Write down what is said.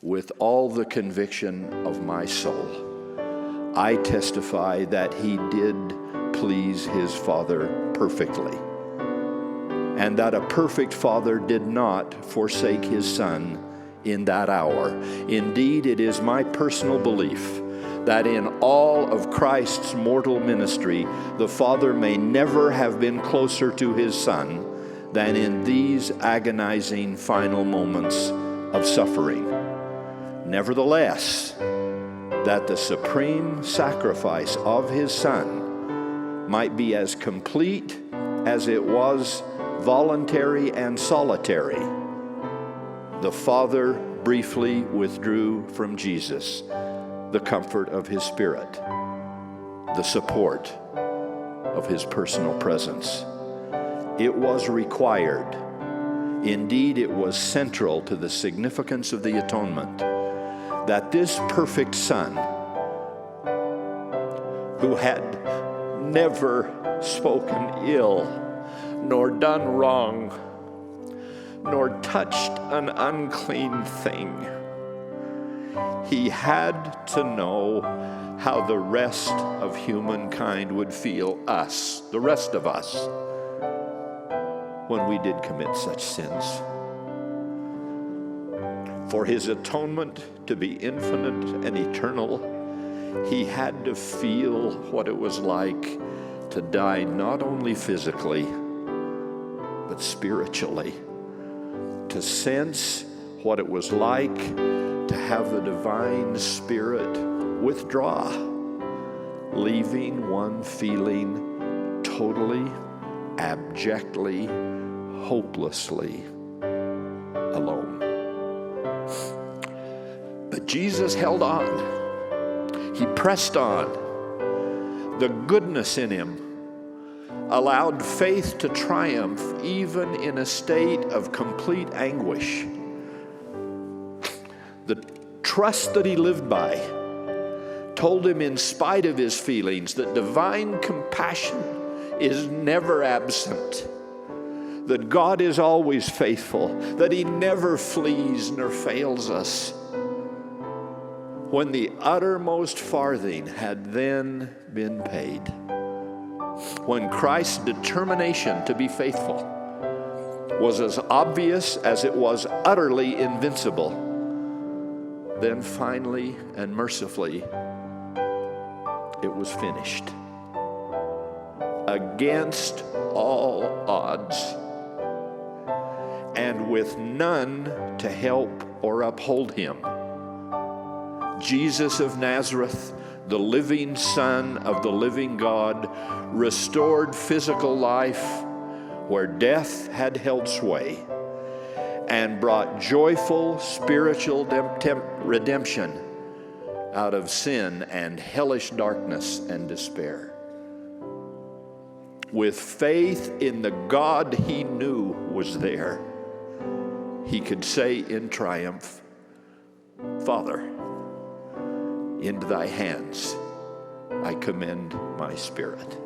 with all the conviction of my soul, I testify that he did please his Father perfectly, and that a perfect Father did not forsake his Son in that hour. Indeed, it is my personal belief that in all of Christ's mortal ministry, the Father may never have been closer to his Son than in these agonizing final moments of suffering. Nevertheless, that the supreme sacrifice of his Son might be as complete as it was voluntary and solitary, the Father briefly withdrew from Jesus the comfort of his Spirit, the support of his personal presence. It was required. Indeed, it was central to the significance of the atonement that this perfect Son, who had never spoken ill, nor done wrong, nor touched an unclean thing, he had to know how the rest of humankind would feel, us, the rest of us, when we did commit such sins. For his atonement to be infinite and eternal, he had to feel what it was like to die not only physically, but spiritually, to sense what it was like to have the divine Spirit withdraw, leaving one feeling totally, abjectly, hopelessly alone. But Jesus held on. He pressed on. The goodness in him allowed faith to triumph even in a state of complete anguish. The trust that he lived by told him, in spite of his feelings, that divine compassion is never absent, that God is always faithful, that he never flees nor fails us. When the uttermost farthing had then been paid, when Christ's determination to be faithful was as obvious as it was utterly invincible, then finally and mercifully, it was finished. Against all odds, and with none to help or uphold him, Jesus of Nazareth, the living Son of the living God, restored physical life where death had held sway, and brought joyful spiritual redemption out of sin and hellish darkness and despair. With faith in the God he knew was there, he could say in triumph, "Father, into thy hands I commend my spirit."